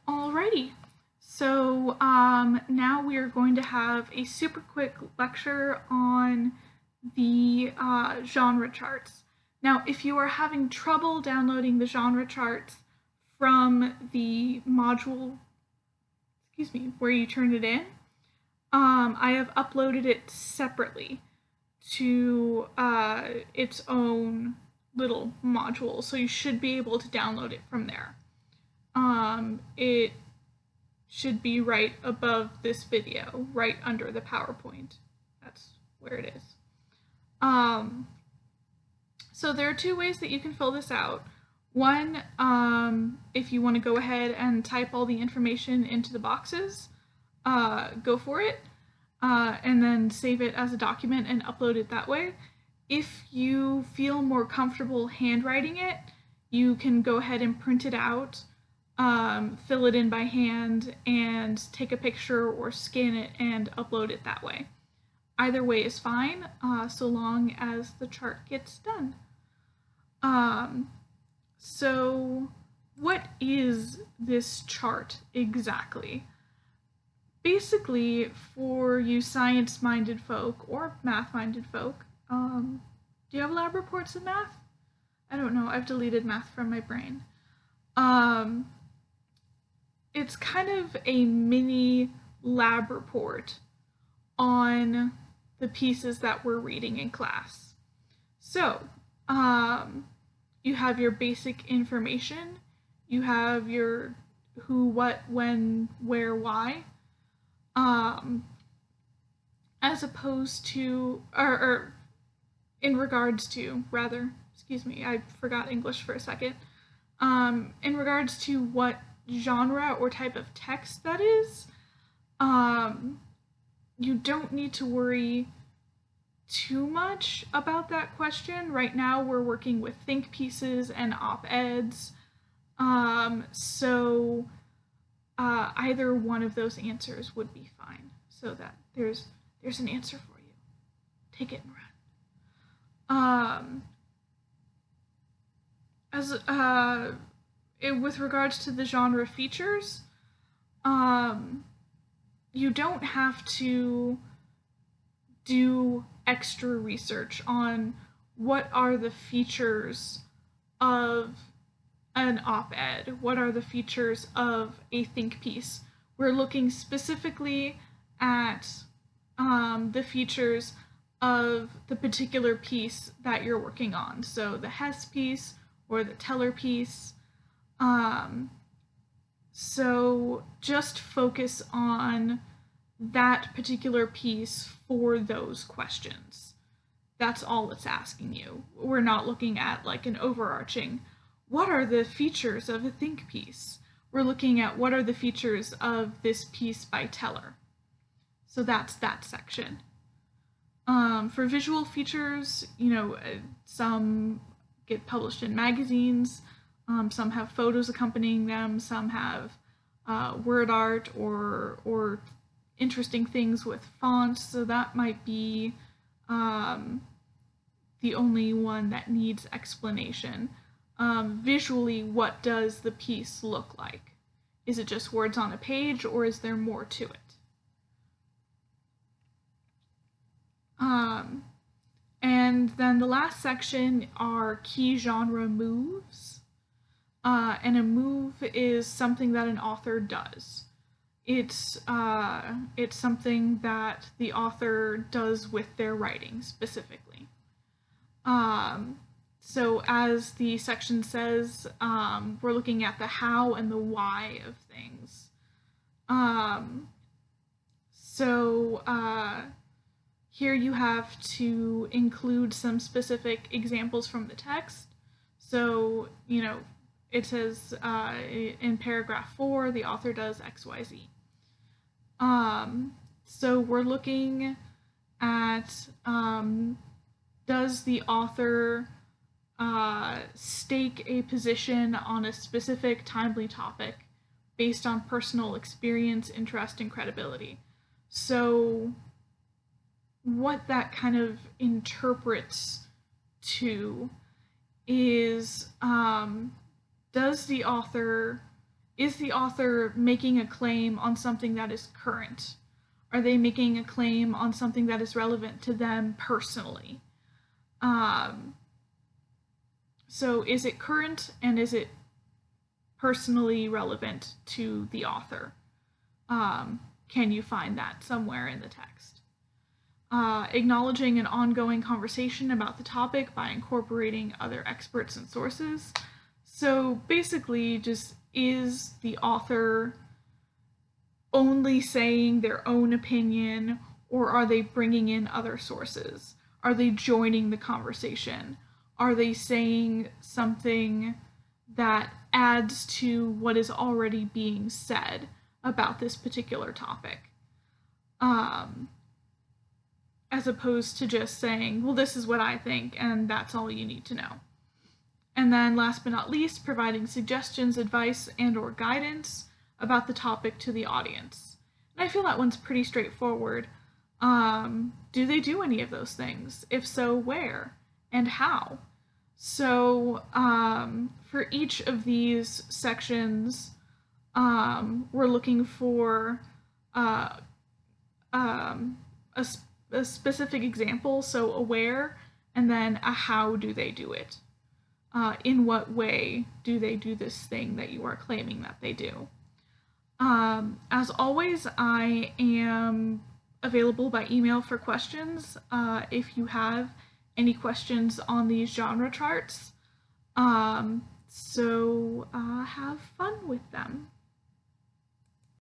Alrighty, so now we are going to have a super quick lecture on the genre charts. Now, if you are having trouble downloading the genre charts from the module, where you turn it in, I have uploaded it separately to its own little module, so you should be able to download it from there. It should be right above this video, right under the PowerPoint. That's where it is. So there are two ways that you can fill this out. One, if you want to go ahead and type all the information into the boxes, go for it, and then save it as a document and upload it that way. If you feel more comfortable handwriting it, you can go ahead and print it out, fill it in by hand, and take a picture or scan it and upload it that way. Either way is fine, so long as the chart gets done. So what is this chart exactly? Basically, for you science-minded folk or math-minded folk, do you have lab reports in math? I don't know, I've deleted math from my brain. It's kind of a mini lab report on the pieces that we're reading in class. So, you have your basic information, you have your who, what, when, where, why, as opposed to, or in regards to, rather, excuse me, I forgot English for a second, in regards to what genre or type of text that is, you don't need to worry too much about that question. Right now we're working with think pieces and op-eds, so either one of those answers would be fine, so that there's an answer for you. Take it and run. With regards to the genre features, you don't have to do extra research on what are the features of an op-ed, what are the features of a think piece. We're looking specifically at the features of the particular piece that you're working on. So the Hess piece or the Teller piece. So just focus on that particular piece for those questions. That's all it's asking you. We're not looking at like an overarching, what are the features of a think piece? We're looking at what are the features of this piece by Teller. So that's that section. For visual features, some get published in magazines, some have photos accompanying them, some have word art or interesting things with fonts, so that might be the only one that needs explanation. Visually, what does the piece look like? Is it just words on a page, or is there more to it? And then the last section are key genre moves. And a move is something that an author does. It's something that the author does with their writing specifically. So as the section says, we're looking at the how and the why of things. Here you have to include some specific examples from the text. So, it says in paragraph 4, the author does X, Y, Z. So we're looking at, does the author stake a position on a specific timely topic based on personal experience, interest, and credibility? So what that kind of interprets to is, does the author Is the author making a claim on something that is current? Are they making a claim on something that is relevant to them personally? So is it current, and is it personally relevant to the author? Can you find that somewhere in the text? Acknowledging an ongoing conversation about the topic by incorporating other experts and sources. So basically, just, is the author only saying their own opinion, or are they bringing in other sources? Are they joining the conversation? Are they saying something that adds to what is already being said about this particular topic? As opposed to just saying, well, this is what I think, and that's all you need to know. And then last but not least, providing suggestions, advice, and or guidance about the topic to the audience. And I feel that one's pretty straightforward. Do they do any of those things? If so, where and how? So for each of these sections, we're looking for a specific example, so a where, and then a how do they do it. In what way do they do this thing that you are claiming that they do? As always, I am available by email for questions if you have any questions on these genre charts. So have fun with them.